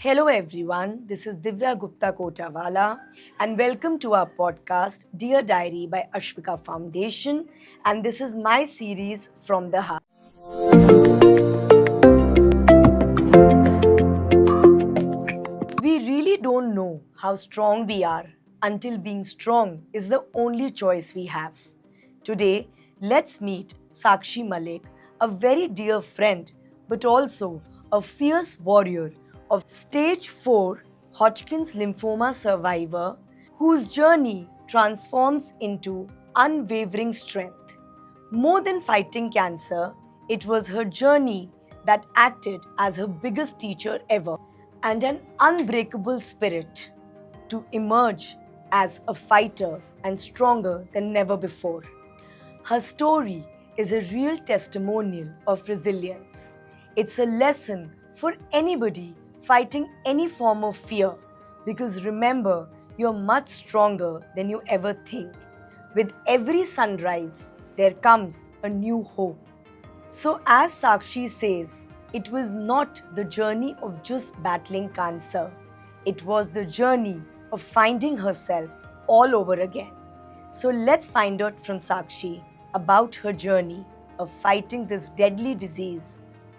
Hello, everyone. This is Divya Gupta Kotawala, and welcome to our podcast, Dear Diary by Ashvika Foundation. And this is my series From the Heart. We really don't know how strong we are until being strong is the only choice we have. Today, let's meet Sakshi Malik, a very dear friend, but also a fierce warrior of stage 4 Hodgkin's lymphoma survivor whose journey transforms into unwavering strength. More than fighting cancer, it was her journey that acted as her biggest teacher ever and an unbreakable spirit to emerge as a fighter and stronger than never before. Her story is a real testimonial of resilience. It's a lesson for anybody fighting any form of fear because remember, you're much stronger than you ever think. With every sunrise, there comes a new hope. So, as Sakshi says, it was not the journey of just battling cancer, it was the journey of finding herself all over again. So, let's find out from Sakshi about her journey of fighting this deadly disease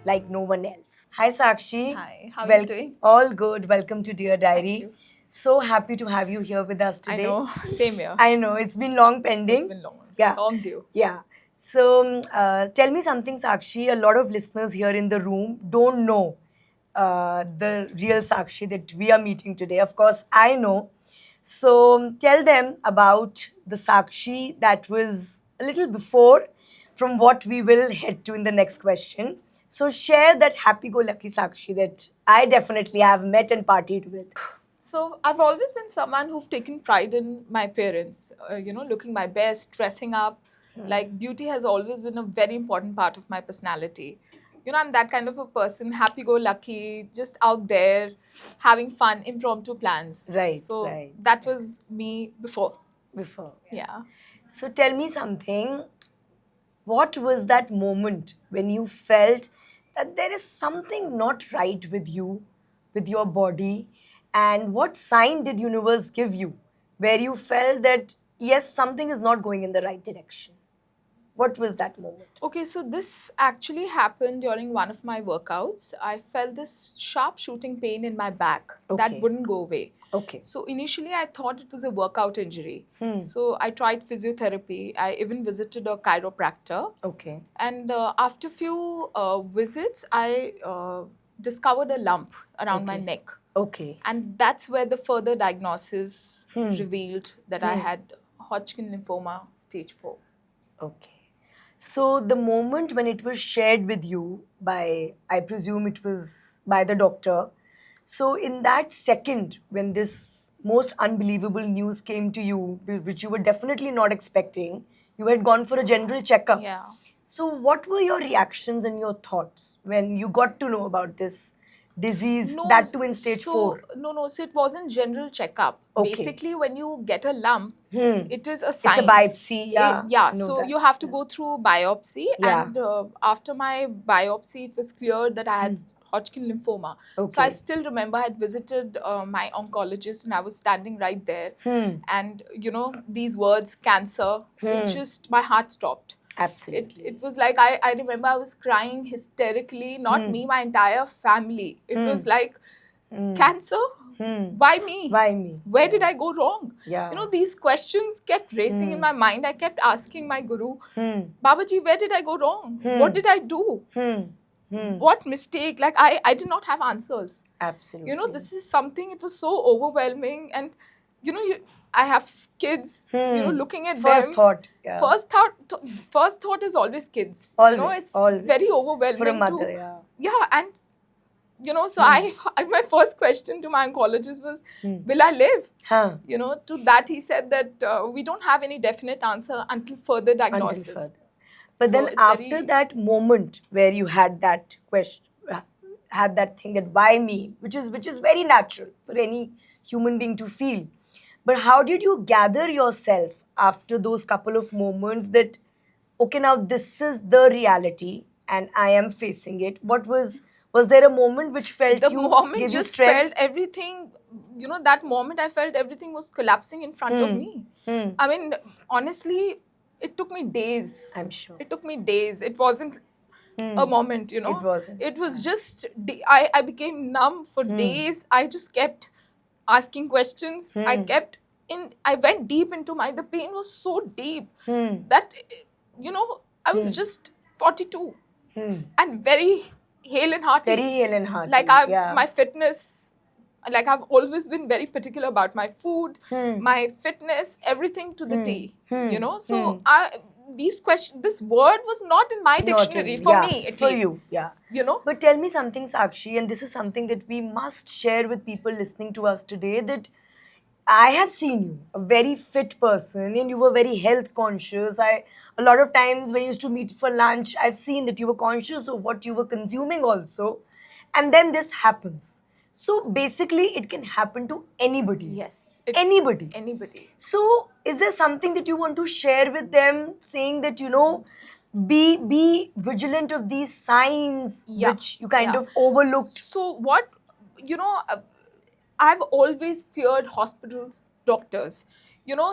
like no one else. Hi, Sakshi. Hi, how are you doing? All good. Welcome to Dear Diary. Thank you. So happy to have you here with us I today. know, same here. I know, it's been long pending. It's been long. Yeah. Long due. Yeah. So tell me something, Sakshi. A lot of listeners here in the room don't know the real Sakshi that we are meeting today. Of course, I know. So tell them about the Sakshi that was a little before from what we will head to in the next question. So share that happy-go-lucky Sakshi that I definitely have met and partied with. So I've always been someone who've taken pride in my appearance, looking my best, dressing up. Like beauty has always been a very important part of my personality. I'm that kind of a person, happy-go-lucky, just out there, having fun, impromptu plans. Right, So right. that was me before. Before. Yeah. So tell me something. What was that moment when you felt that there is something not right with you, with your body? And what sign did universe give you where you felt that yes, something is not going in the right direction? What was that moment? Okay, so this actually happened during one of my workouts. I felt this sharp shooting pain in my back that Okay. wouldn't go away. Okay. So initially, I thought it was a workout injury. Hmm. So I tried physiotherapy. I even visited a chiropractor. Okay. And after few visits, I discovered a lump around my Okay. neck. Okay. And that's where the further diagnosis revealed that I Hmm. had Hodgkin lymphoma stage 4. Okay. So the moment when it was shared with you by, I presume it was by the doctor. So in that second, when this most unbelievable news came to you, which you were definitely not expecting, you had gone for a general checkup. Yeah. So what were your reactions and your thoughts when you got to know about this disease, that too in stage 4? No. So it wasn't general checkup. Okay. Basically, when you get a lump, it is a It's a sign. biopsy, yeah. Yeah. I know So that. you have to go through biopsy, Yeah. and after my biopsy, it was clear that I had Hodgkin lymphoma. So I Okay. still remember I had visited my oncologist, and I was standing right there, and these words, cancer, it just my heart stopped. Absolutely. It was like I remember I was crying hysterically, not me, my entire family. It was like, cancer? Why me? Why me? Where did I go wrong? Yeah. These questions kept racing in my mind. I kept asking my guru, Babaji, where did I go wrong? What did I do? What mistake? Like I did not have answers. Absolutely. This is something, it was so overwhelming. And I have kids, looking at First them. thought. Yeah. First thought is always kids. Always, It's always. very overwhelming For a mother, to, yeah. yeah. And so I my first question to my oncologist was, will I live? Huh. To that he said that we don't have any definite answer until further Until diagnosis. further. But So then it's after very- that moment where you had that question, had that thing that why me, which is very natural for any human being to feel. But how did you gather yourself after those couple of moments that, okay, now this is the reality and I am facing it? What was Was there a moment which felt The you moment gave you just strength? felt everything, that moment I felt everything was collapsing in front of me. I mean, honestly, it took me days. I'm sure. It took me days. It wasn't a moment, It wasn't. It was just, I became numb for days. I just kept asking questions. I went deep into the pain was so deep that, I was just 42 and very hale and hearty. Very hale and hearty. Like yeah. my fitness, like I've always been very particular about my food, my fitness, everything to the T. So these questions, this word was not in my dictionary for me, at for least. you, yeah. But tell me something, Sakshi, and this is something that we must share with people listening to us today, that I have seen you, a very fit person, and you were very health conscious. A lot of times when you used to meet for lunch, I've seen that you were conscious of what you were consuming also. And then this happens. So basically, it can happen to anybody. Yes. Anybody. Anybody. So is there something that you want to share with them, saying that, be vigilant of these signs which you kind of overlooked? So what, I've always feared hospitals, doctors.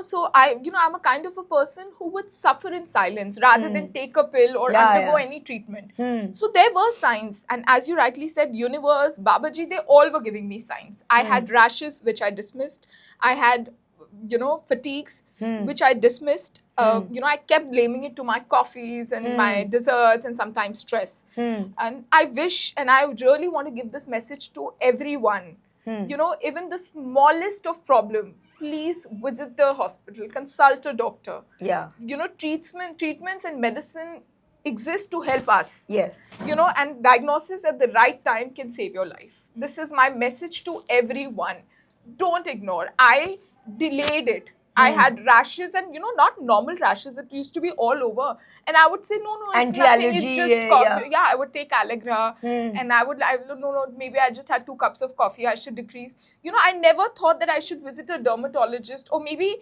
So I'm a kind of a person who would suffer in silence rather than take a pill or undergo any treatment. So there were signs, and as you rightly said, universe, Babaji, they all were giving me signs. I had rashes, which I dismissed. I had, fatigues, which I dismissed. I kept blaming it to my coffees and my desserts and sometimes stress. And I wish, and I really want to give this message to everyone. Even the smallest of problem, please visit the hospital, consult a doctor. Yeah. Treatments and medicine exist to help us. Yes. And diagnosis at the right time can save your life. This is my message to everyone. Don't ignore. I delayed it. I had rashes, and not normal rashes. It used to be all over, and I would say no, it's nothing. It's just coffee. Yeah, I would take Allegra, and no, maybe I just had 2 cups of coffee. I should decrease. I never thought that I should visit a dermatologist, or maybe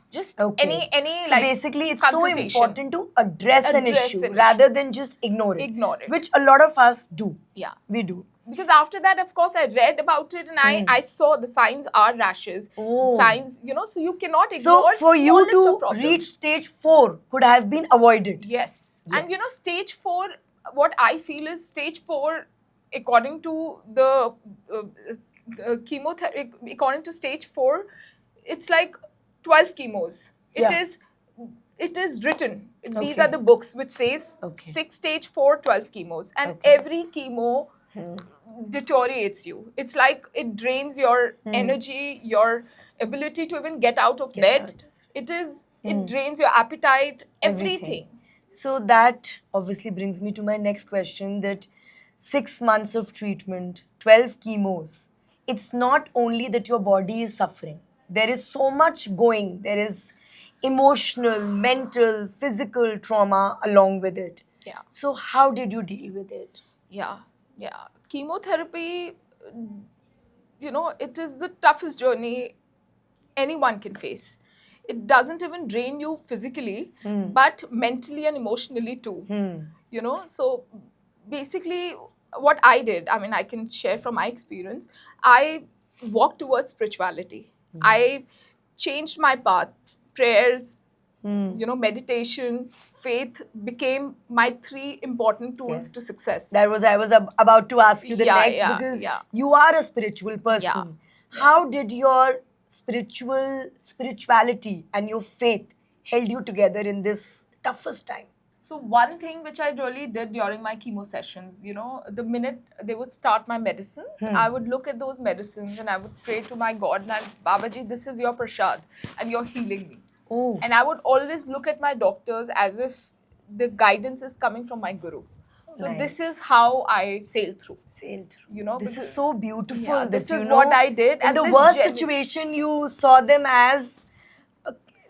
just any so like basically it's so important to address an issue an rather than just ignore it. Which a lot of us do. Yeah, we do. Because after that, of course, I read about it, and I saw the signs are rashes. Signs, so you cannot ignore. So for you to reach stage 4 could have been avoided. Yes. And stage 4, what I feel is stage 4, according to the chemotherapy, according to stage 4, it's like 12 chemos. It is written. These are the books which says 6 stage 4, 12 chemos, and every chemo deteriorates you. It's like it drains your energy, your ability to even get out of bed. It drains your appetite, everything. So that obviously brings me to my next question, that 6 months of treatment, 12 chemos, it's not only that your body is suffering. There is so much going. There is emotional, mental, physical trauma along with it. Yeah. So how did you deal with it? Yeah. Chemotherapy, it is the toughest journey anyone can face. It doesn't even drain you physically, but mentally and emotionally too. So basically what I did, I mean, I can share from my experience, I walked towards spirituality. I changed my path. Prayers, meditation, faith became my 3 important tools to success. That was I was about to ask you the next, because you are a spiritual person. How did your spirituality and your faith held you together in this toughest time? So one thing which I really did during my chemo sessions, the minute they would start my medicines, I would look at those medicines and I would pray to my God, and Babaji, this is your prasad and you're healing me. And I would always look at my doctors as if the guidance is coming from my guru. So this is how I sail through. This is so beautiful. This is what I did. In the worst situation, you saw them as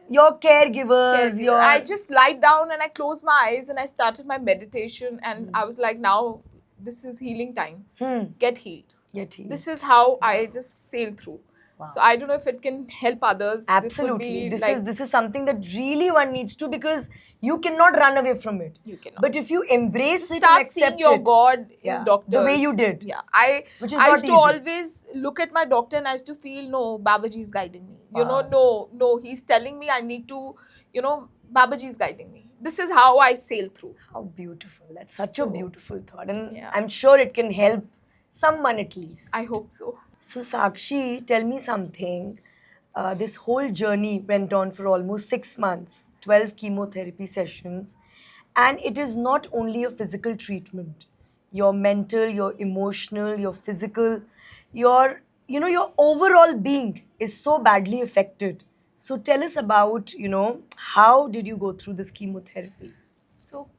your caregivers. I just lied down and I closed my eyes and I started my meditation, and I was like, now this is healing time. Get healed. This is how I just sailed through. So I don't know if it can help others. Absolutely. This would be This is something that really one needs to, because you cannot run away from it. You cannot. But if you embrace it and start accept seeing your it, God Yeah, in doctors. the way you did. Yeah, Which is I not used to easy. always look at my doctor and I used to feel, no, Babaji is guiding me. You know, Wow. no, he's telling me I need to, you know, Babaji is guiding me. This is how I sail through. How beautiful. That's such a So, beautiful thought. And yeah. I'm sure it can help someone at least. I hope so. So, Sakshi, tell me something. This whole journey went on for almost 6 months, 12 chemotherapy sessions, and it is not only a physical treatment. Your mental, your emotional, your physical, your overall being is so badly affected. So, tell us about, how did you go through this chemotherapy? So,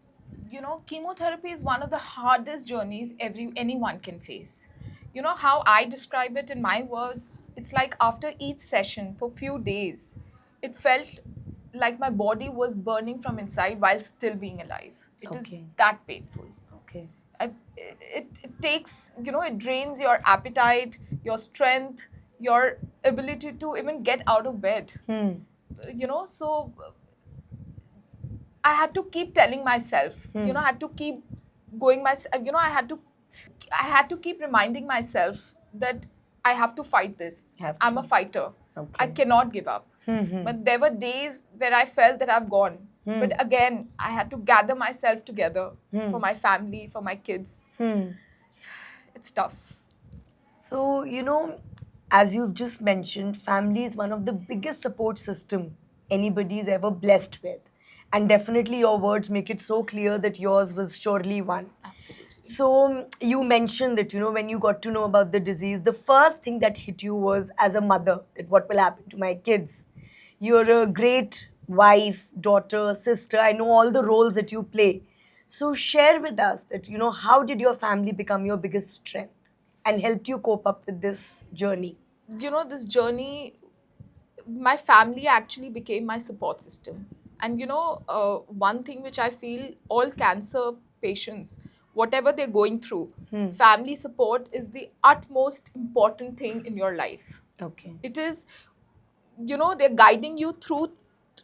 you know, chemotherapy is one of the hardest journeys anyone can face. You know how I describe it in my words? It's like after each session for few days, it felt like my body was burning from inside while still being alive. It is Okay. that painful. Okay. It takes, you know, it drains your appetite, your strength, your ability to even get out of bed. You know, so I had to keep telling myself, you know, I had to keep going myself, you know, I had to keep reminding myself that I have to fight this. Have I'm to. a fighter. Okay. I cannot give up. But there were days where I felt that I've gone. But again, I had to gather myself together for my family, for my kids. It's tough. So, as you've just mentioned, family is one of the biggest support system anybody is ever blessed with. And definitely your words make it so clear that yours was surely one. Absolutely. So, you mentioned that, when you got to know about the disease, the first thing that hit you was as a mother, that what will happen to my kids. You're a great wife, daughter, sister. I know all the roles that you play. So, share with us that, how did your family become your biggest strength and helped you cope up with this journey? You know, this journey, my family actually became my support system. And you know, one thing which I feel all cancer patients, whatever they're going through, family support is the utmost important thing in your life. Okay. It is, you know, they're guiding you through.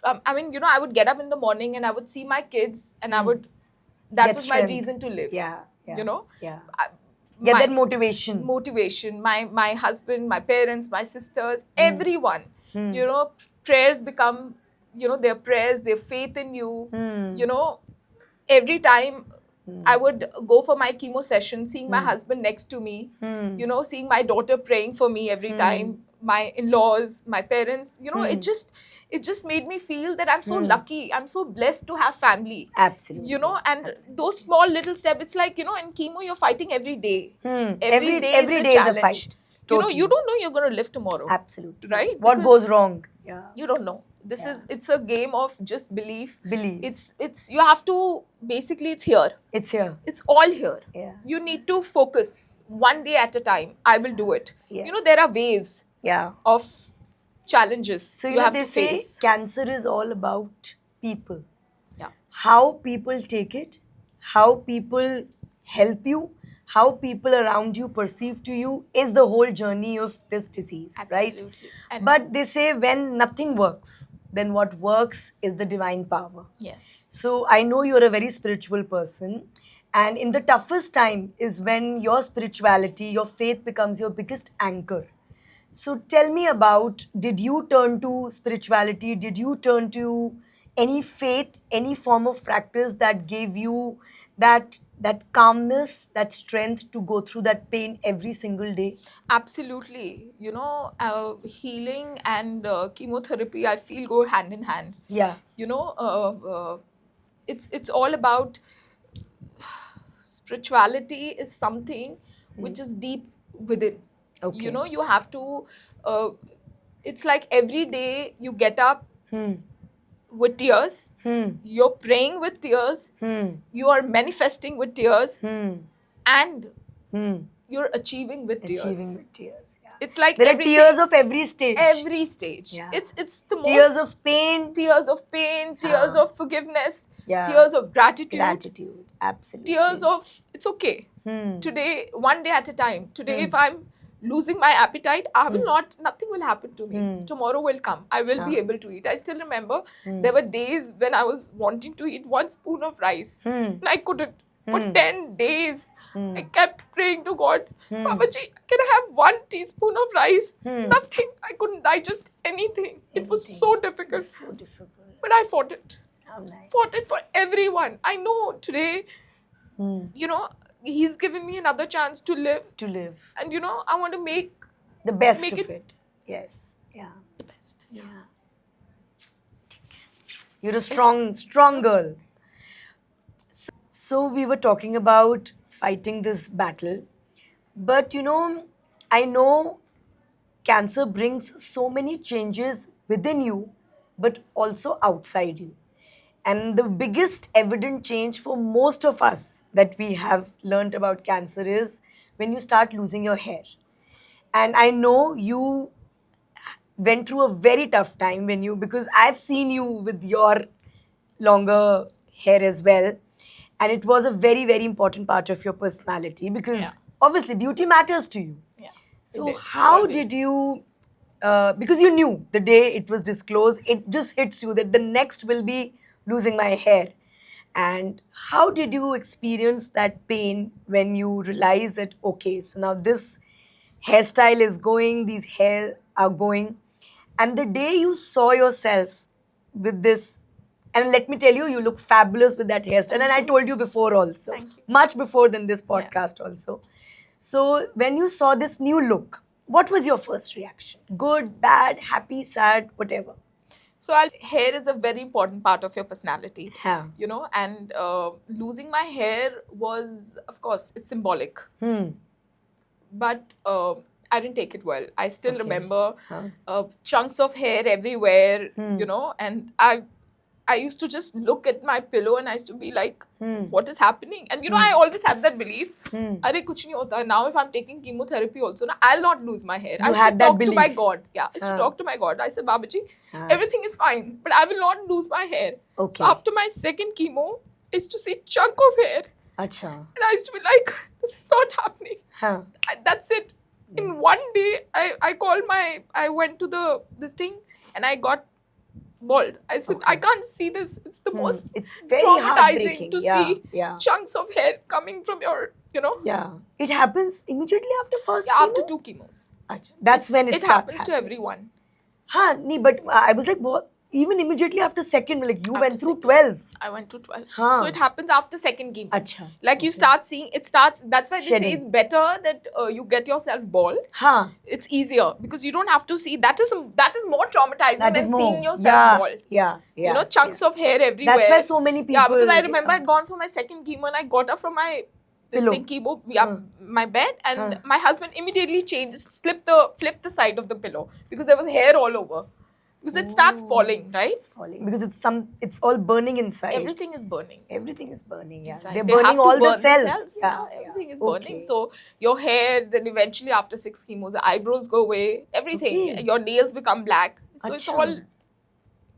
I mean, you know, I would get up in the morning and I would see my kids and that Get was my strength. reason to live. Yeah. You know? Yeah. I- Get my- that motivation. motivation, my husband, my parents, my sisters, everyone, you know, prayers become, you know, their prayers, their faith in you. You know, every time I would go for my chemo session, seeing my husband next to me, you know, seeing my daughter praying for me every time, my in-laws, my parents, you know, it just made me feel that I'm so lucky, I'm so blessed to have family. Absolutely. You know, and those small little steps, it's like, you know, in chemo you're fighting every day. Every day day is a is a challenge. fight. You know, Totally. you don't know you're going to live tomorrow. Absolutely. Right? What Because goes wrong? Yeah. you don't know. It's a game of just belief. Believe. It's you have to, basically it's here. It's here. It's all here. Yeah. You need to focus one day at a time. I will do it. Yes. You know, there are waves Yeah. of challenges So you have they to say face. cancer is all about people. Yeah. How people take it, how people help you, how people around you perceive to you is the whole journey of this disease, right? Absolutely. And But they say when nothing works, then what works is the divine power. yes. So I know you're a very spiritual person. And in the toughest time is when your spirituality, your faith becomes your biggest anchor. So tell me about, did you turn to spirituality? Did you turn to any faith, any form of practice that gave you that calmness, that strength to go through that pain every single day? Absolutely. You know, healing and chemotherapy, I feel, go hand in hand. Yeah. You know, it's all about spirituality is something which is deep within. Okay. You know, you have to, it's like every day you get up with tears, you're praying with tears, you are manifesting with tears, and you're achieving with tears. Achieving with tears. Yeah. It's like There are everything- tears of every stage. every stage. Yeah. It's the most Tears of pain, tears of pain, tears of forgiveness, Yeah. tears of gratitude, gratitude. Absolutely. tears of it's okay. Today, one day at a time. Today, if I'm losing my appetite, I will not, nothing will happen to me. Tomorrow will come. I will be Yeah. able to eat. I still remember there were days when I was wanting to eat one spoon of rice. And I couldn't. For 10 days, I kept praying to God, Babaji, can I have 1 teaspoon of rice? Nothing. I couldn't digest anything. It was so difficult. So difficult. But I fought it. How nice. Fought it for everyone. I know today, you know, He's given me another chance to live. To live. And you know, I want to make The best Make of it. Yes. Yeah. the best. Yeah. You're a strong girl. So we were talking about fighting this battle. But you know, I know cancer brings so many changes within you, but also outside you. And the biggest evident change for most of us that we have learned about cancer is when you start losing your hair. And I know you went through a very tough time when you, because I've seen you with your longer hair as well. And it was a very, very important part of your personality because Yeah. obviously beauty matters to you. Yeah. So, It did, how always. did you, because you knew the day it was disclosed, it just hits you that the next will be losing my hair. And how did you experience that pain when you realize that, okay, so now this hairstyle is going, these hair are going. And the day you saw yourself with this, and let me tell you, you look fabulous with that hairstyle. And I told you before also, Thank you. much before than this podcast also. So when you saw this new look, what was your first reaction? Good, bad, happy, sad, whatever. So hair is a very important part of your personality. Yeah. You know, and losing my hair was, of course, it's symbolic. But I didn't take it well. I still Okay. remember Huh. chunks of hair everywhere, you know, and I used to just look at my pillow and I used to be like, what is happening? And you know, I always had that belief, Arey, kuch nahi hota. Now if I'm taking chemotherapy also, na, I'll not lose my hair. I used to had that talk to my belief. God. Yeah, I used to Ah. talk to my God. I said, Babaji, Ah. everything is fine, but I will not lose my hair. Okay. So after my second chemo, I used to see chunk of hair. Acha. And I used to be like, this is not happening. Huh. That's it. In one day, I went to this thing and I got bald. I said, I can't see this. It's the most It's very traumatizing heartbreaking. to Yeah, see yeah. chunks of hair coming from your, you know, Yeah. It happens immediately after first yeah, after chemo? 2 chemos. Acha. That's when it starts happens to everyone. Huh, nee, but I was like, what? Even immediately after second, like you After went through second. 12. I went to 12. Huh. So it happens after second chemo. Acha. Like you start seeing, it starts, that's why they say Shedding. it's better that you get yourself bald. Huh. It's easier because you don't have to see, that is more traumatizing That than is more. seeing yourself Yeah, bald. yeah, yeah. You know, chunks of hair everywhere. That's why so many people. Yeah, because I remember I'd gone for my second chemo and I got up from my Pillow. chemo, yeah, my bed, and Huh. my husband immediately flipped the side of the pillow because there was hair all over. Because it starts falling, right? It's falling because it's all burning inside. Everything is burning. Everything is burning. Yeah, Inside. they're They burning have to all the burn cells. Yeah, Yeah, everything is Okay. burning. So your hair, then eventually after 6 chemos, the eyebrows go away, everything. Okay. Your nails become black. So it's Acha. all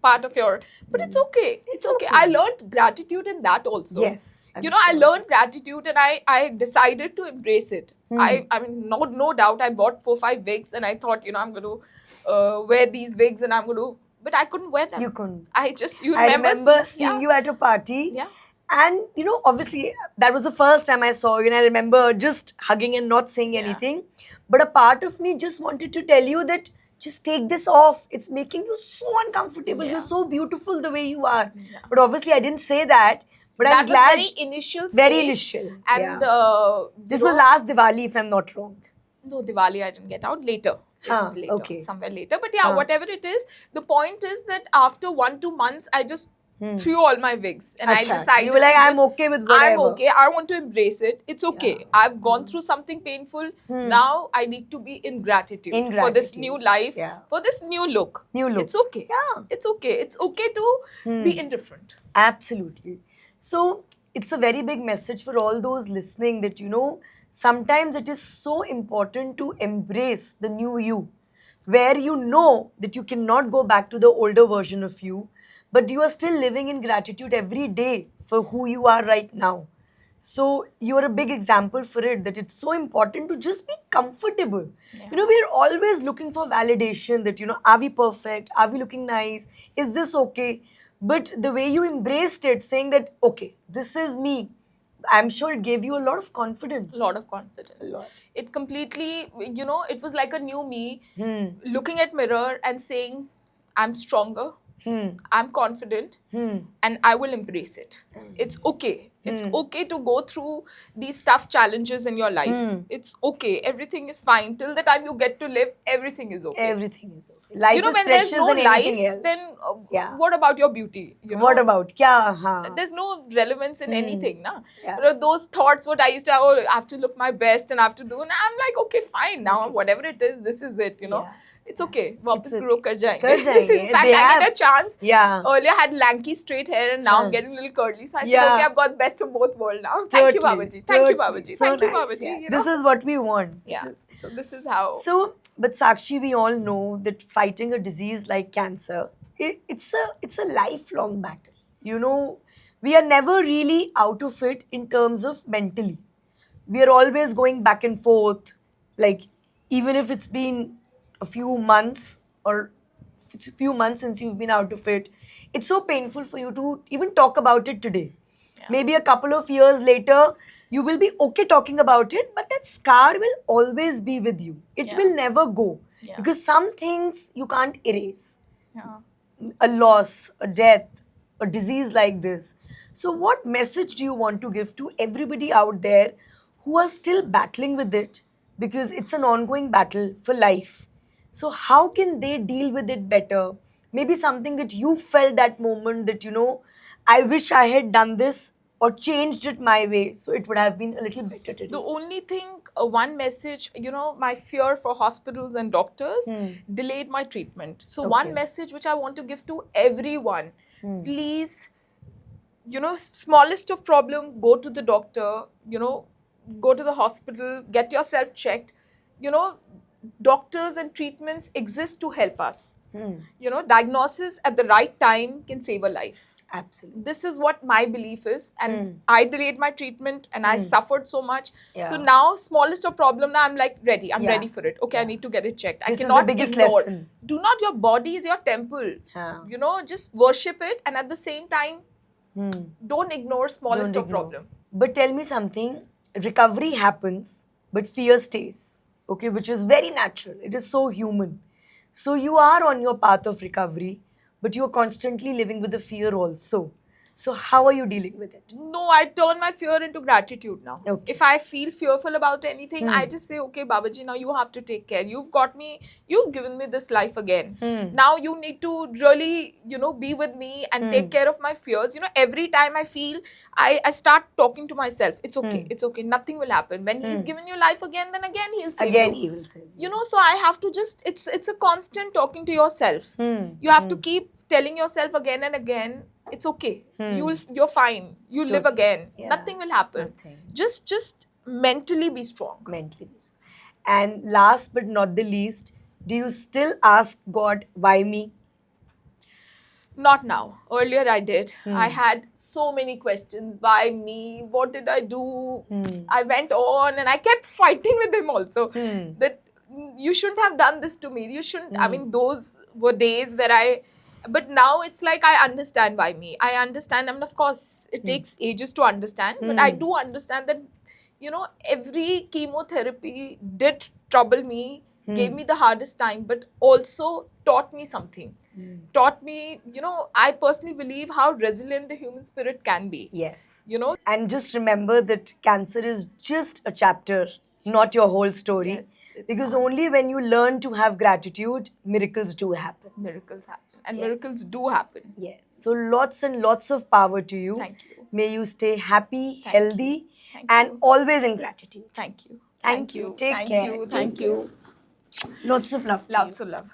part of your, but it's okay. It's okay. okay. I learned gratitude in that also. Yes. I'm You know, I sure. learned gratitude and I decided to embrace it. I mean, no doubt, I bought 4-5 wigs and I thought, you know, I'm going to wear these wigs and I'm going to, but I couldn't wear them. You couldn't. You I remember seeing yeah. you at a party. Yeah. And you know, obviously, that was the first time I saw you, and I remember just hugging and not saying Yeah. anything. But a part of me just wanted to tell you that just take this off. It's making you so uncomfortable. Yeah. You're so beautiful the way you are. Yeah. But obviously, I didn't say that. But I'm That was glad. very initial stage. Very initial. And yeah. This was last Diwali, if I'm not wrong. No, Diwali I didn't get out. Later. It Huh, was later. okay. Somewhere later. But yeah, Huh. whatever it is, the point is that after 1-2 months, I just threw all my wigs. And I Acha. decided You were like, to I'm just- okay with I'm whatever. okay. I want to embrace it. It's okay. Yeah. I've gone through something painful. Now I need to be in gratitude, In for this gratitude. new life, Yeah. for this new look. New look. It's okay. Yeah. It's okay. It's okay to be indifferent. Absolutely. So it's a very big message for all those listening that, you know, sometimes it is so important to embrace the new you, where you know that you cannot go back to the older version of you, but you are still living in gratitude every day for who you are right now. So you're a big example for it, that it's so important to just be comfortable. Yeah. You know, we're always looking for validation that, you know, are we perfect? Are we looking nice? Is this okay? But the way you embraced it, saying that, okay, this is me, I'm sure it gave you a lot of confidence. A lot of confidence. A lot. It completely, you know, it was like a new me Hmm. looking at mirror and saying, I'm stronger, Hmm. I'm confident, Hmm. and I will embrace it. It's okay. It's okay to go through these tough challenges in your life. It's okay. Everything is fine. Till the time you get to live, everything is okay. Everything is okay. Life You know, is when there's precious no than anything life, else. then Yeah. what about your beauty? You know? What about? Kya? Haan. There's no relevance in anything, na? Yeah. You know, those thoughts, what I used to have, oh, I have to look my best and I have to do, and I'm like, okay, fine, now whatever it is, this is it, you know. Yeah. It's okay. Wapas It's grow kar jayenge. Kar jayenge. In fact, They I have- get a chance. Yeah. Earlier I had lanky straight hair and now I'm Huh. getting a little curly. So I said, Yeah. okay, I've got best of both worlds now. Thank you, Totally, Babaji. Thank you, totally. Babaji. So Thank you, nice, Babaji. yeah. You know? This is what we want. Yeah. This is- So this is how. So, but Sakshi, we all know that fighting a disease like cancer, it's a lifelong battle. You know, we are never really out of it in terms of mentally. We are always going back and forth. Like, even if it's been a few months or it's a few months since you've been out of it, it's so painful for you to even talk about it today. Yeah. Maybe a couple of years later, you will be okay talking about it, but that scar will always be with you. It Yeah. will never go. Yeah. Because some things you can't erase. Yeah. A loss, a death, a disease like this. So, what message do you want to give to everybody out there who are still battling with it? Because it's an ongoing battle for life. So, how can they deal with it better? Maybe something that you felt that moment that, you know, I wish I had done this or changed it my way, so it would have been a little better today. The only thing, one message, you know, my fear for hospitals and doctors delayed my treatment. So, Okay. one message which I want to give to everyone, please, you know, smallest of problem, go to the doctor, you know, go to the hospital, get yourself checked. You know, doctors and treatments exist to help us. You know, diagnosis at the right time can save a life. Absolutely. This is what my belief is, and I delayed my treatment and I suffered so much. Yeah. So now, smallest of problem, now I'm like ready. I'm Yeah. ready for it. Okay, I need to get it checked. This I is the cannot biggest ignore. lesson. Do not. Your body is your temple. Yeah. You know, just worship it, and at the same time, don't ignore smallest Don't of ignore. problem. But tell me something, recovery happens, but fear stays, okay, which is very natural. It is so human. So you are on your path of recovery, but you are constantly living with the fear also. So how are you dealing with it? No, I turn my fear into gratitude now. Okay. If I feel fearful about anything, I just say, okay, Babaji, now you have to take care. You've got me, you've given me this life again. Now you need to really, you know, be with me and take care of my fears. You know, every time I feel, I start talking to myself. It's okay, it's okay, nothing will happen. When he's given you life again, then again he'll save Again, you. he will say. You know, so I have to just, it's a constant talking to yourself. You have to keep telling yourself again and again, it's okay. You're fine. You live again. Yeah. Nothing will happen. Nothing. Just mentally be strong. Mentally. And last but not the least, do you still ask God, why me? Not now. Earlier I did. I had so many questions. Why me? What did I do? I went on and I kept fighting with him also. That you shouldn't have done this to me. You shouldn't. I mean, those were days where but now it's like I understand why me. I understand. I mean, of course, it takes ages to understand, but I do understand that, you know, every chemotherapy did trouble me, gave me the hardest time, but also taught me something. Taught me, you know, I personally believe how resilient the human spirit can be. Yes. You know, And just remember that cancer is just a chapter, not your whole story. Yes, it's because not. only when you learn to have gratitude, miracles do happen. miracles happen. And Yes. miracles do happen. Yes. So lots and lots of power to you. Thank you. May you stay happy, Thank you. healthy, Thank and you. always in gratitude. Thank you. Thank you. Take Thank care. you. Take Thank you. Lots of love. to you. Lots of love.